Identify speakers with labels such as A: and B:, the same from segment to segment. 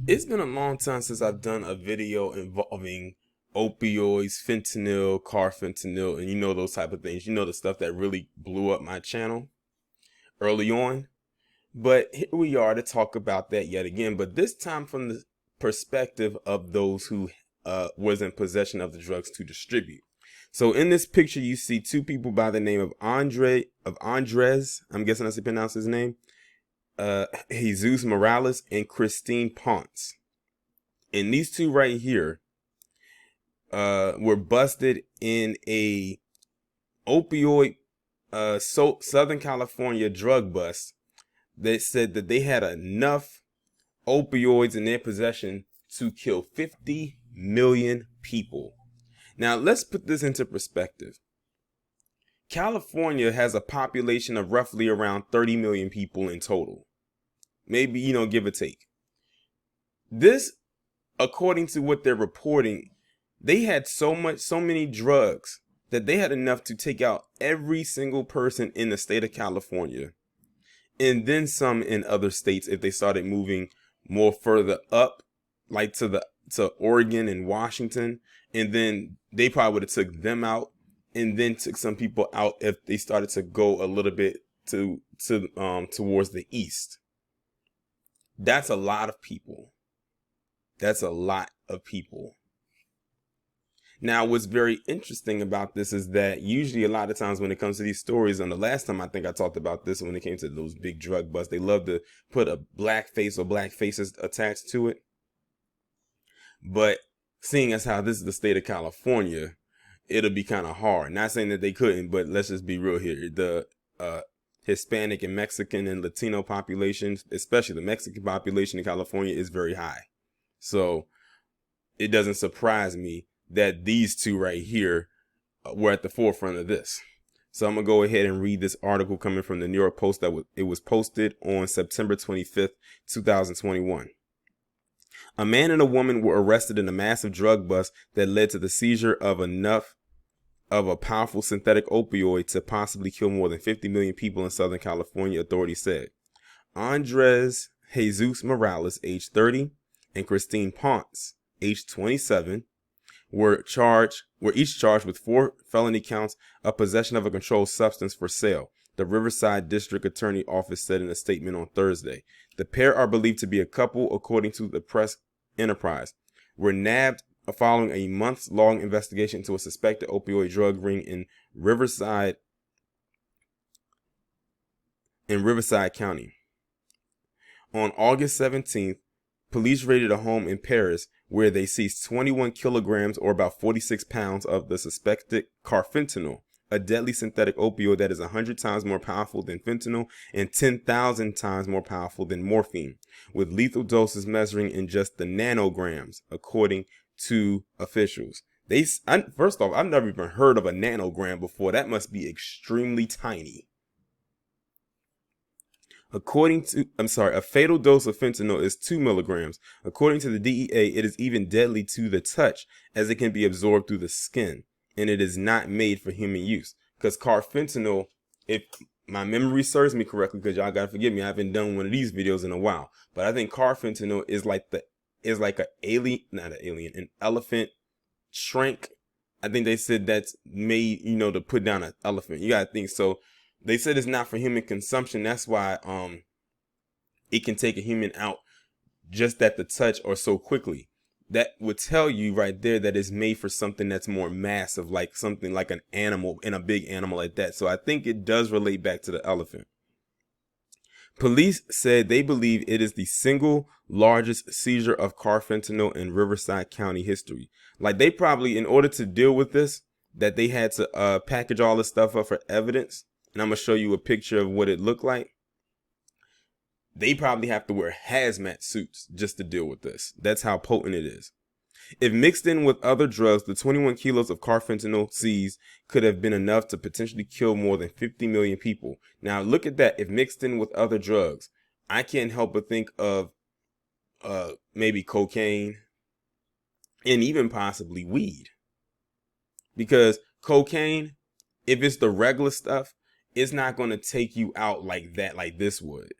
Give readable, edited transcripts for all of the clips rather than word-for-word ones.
A: It's been a long time since I've done a video involving opioids, fentanyl, carfentanil, and those type of things. The stuff that really blew up my channel early on. But here we are to talk about that yet again, but this time from the perspective of those who was in possession of the drugs to distribute. So in this picture, you see two people by the name of Andres. I'm guessing that's how you pronounce his name. Jesus Morales and Christine Ponce. And these two right here were busted in a opioid Southern California drug bust that said that they had enough opioids in their possession to kill 50 million people. Now, let's put this into perspective. California has a population of roughly around 30 million people in total. Maybe, give or take. This, according to what they're reporting, they had so many drugs that they had enough to take out every single person in the state of California, and then some in other states if they started moving more further up, like to Oregon and Washington, and then they probably would have took them out, and then took some people out if they started to go a little bit towards the east. That's a lot of people. That's a lot of people. Now, what's very interesting about this is that usually a lot of times when it comes to these stories, and the last time I think I talked about this when it came to those big drug busts, they love to put a black face or black faces attached to it. But seeing as how this is the state of California, it'll be kind of hard. Not saying that they couldn't, but let's just be real here. The Hispanic and Mexican and Latino populations, especially the Mexican population in California, is very high. So it doesn't surprise me that these two right here were at the forefront of this. So I'm going to go ahead and read this article coming from the New York Post it was posted on September 25th, 2021. A man and a woman were arrested in a massive drug bust that led to the seizure of enough of a powerful synthetic opioid to possibly kill more than 50 million people in Southern California, authorities said. Andres Jesus Morales, age 30, and Christine Ponce, age 27, were each charged with 4 felony counts of possession of a controlled substance for sale, the Riverside District Attorney Office said in a statement on Thursday. The pair are believed to be a couple, according to the Press Enterprise, were nabbed following a months-long investigation into a suspected opioid drug ring in Riverside County. On August 17th, police raided a home in Paris where they seized 21 kilograms or about 46 pounds of the suspected carfentanil, a deadly synthetic opioid that is 100 times more powerful than fentanyl and 10,000 times more powerful than morphine, with lethal doses measuring in just the nanograms, according to officials. First off, I've never even heard of a nanogram before. That must be extremely tiny. A fatal dose of fentanyl is 2 milligrams. According to the DEA, it is even deadly to the touch as it can be absorbed through the skin, and it is not made for human use. Because carfentanil, if my memory serves me correctly, because y'all gotta forgive me, I haven't done one of these videos in a while, but I think carfentanil is like an elephant shrink. I think they said that's made, to put down an elephant. You gotta think so. They said it's not for human consumption. That's why it can take a human out just at the touch or so quickly. That would tell you right there that it's made for something that's more massive, like something like an animal, and a big animal like that. So I think it does relate back to the elephant. Police said they believe it is the single largest seizure of carfentanil in Riverside County history. Like, they probably, in order to deal with this, that they had to package all this stuff up for evidence. And I'm going to show you a picture of what it looked like. They probably have to wear hazmat suits just to deal with this. That's how potent it is. If mixed in with other drugs, the 21 kilos of carfentanil seized could have been enough to potentially kill more than 50 million people. Now, look at that. If mixed in with other drugs, I can't help but think of maybe cocaine and even possibly weed. Because cocaine, if it's the regular stuff, it's not going to take you out like that, like this would.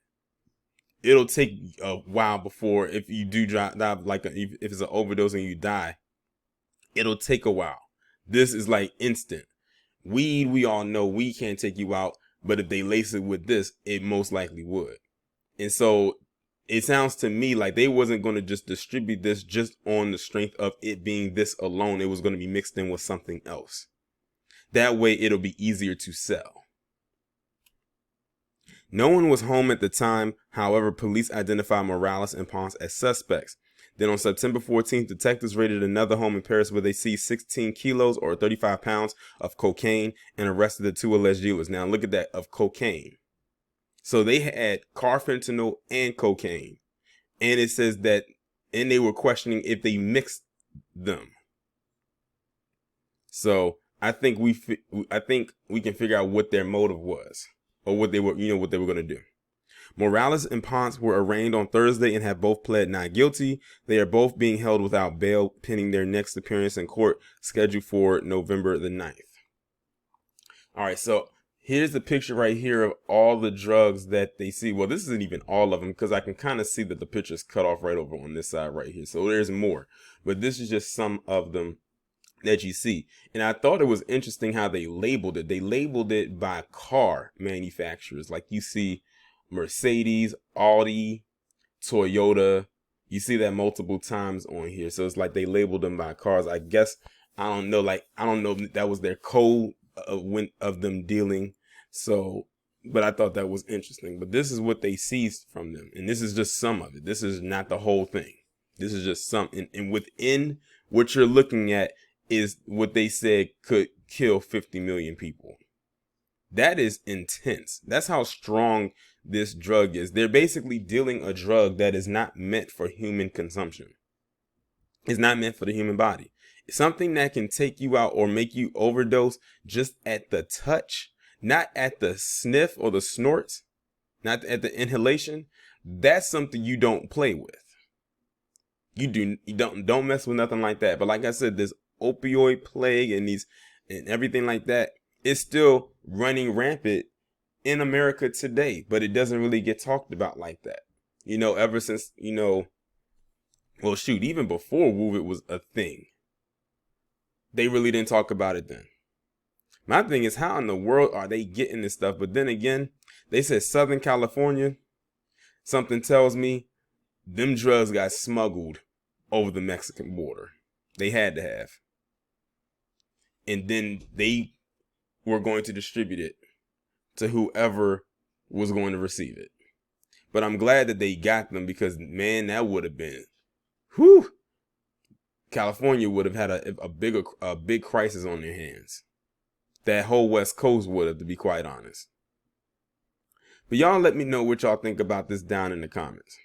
A: it'll take a while before, if you do die, like if it's an overdose and you die, it'll take a while. This is like instant. Weed, we all know weed can't take you out, but if they lace it with this, it most likely would. And so it sounds to me like they wasn't going to just distribute this just on the strength of it being this alone. It was going to be mixed in with something else. That way it'll be easier to sell. No one was home at the time. However, police identified Morales and Ponce as suspects. Then on September 14th, detectives raided another home in Paris where they seized 16 kilos or 35 pounds of cocaine and arrested the two alleged dealers. Now look at that, of cocaine. So they had carfentanil and cocaine. And it says that, and they were questioning if they mixed them. So I think we can figure out what their motive was, or what they were, what they were going to do. Morales and Ponce were arraigned on Thursday and have both pled not guilty. They are both being held without bail pending their next appearance in court, scheduled for November the 9th. All right, so here's the picture right here of all the drugs that they see. Well, this isn't even all of them, because I can kind of see that the picture's cut off right over on this side right here. So there's more, but this is just some of them that you see. And I thought it was interesting how they labeled it. They labeled it by car manufacturers. Like you see Mercedes, Audi, Toyota. You see that multiple times on here. So it's like they labeled them by cars. I guess, I don't know if that was their code of them dealing. So, but I thought that was interesting. But this is what they seized from them. And this is just some of it. This is not the whole thing. This is just some. And within what you're looking at is what they said could kill 50 million people. That is intense. That's how strong this drug is. They're basically dealing a drug that is not meant for human consumption. It's not meant for the human body. It's something that can take you out or make you overdose just at the touch, not at the sniff or the snorts, not at the inhalation. That's something you don't play with. You don't mess with nothing like that. But like I said, this opioid plague and everything like that is still running rampant in America today, but it doesn't really get talked about like that. Ever since, well, shoot, even before WOVID was a thing, they really didn't talk about it then. My thing is, how in the world are they getting this stuff? But then again, they said Southern California. Something tells me them drugs got smuggled over the Mexican border. They had to have. And then they were going to distribute it to whoever was going to receive it. But I'm glad that they got them, because, man, that would have been, whew, California would have had a big crisis on their hands. That whole West Coast would have, to be quite honest. But y'all let me know what y'all think about this down in the comments.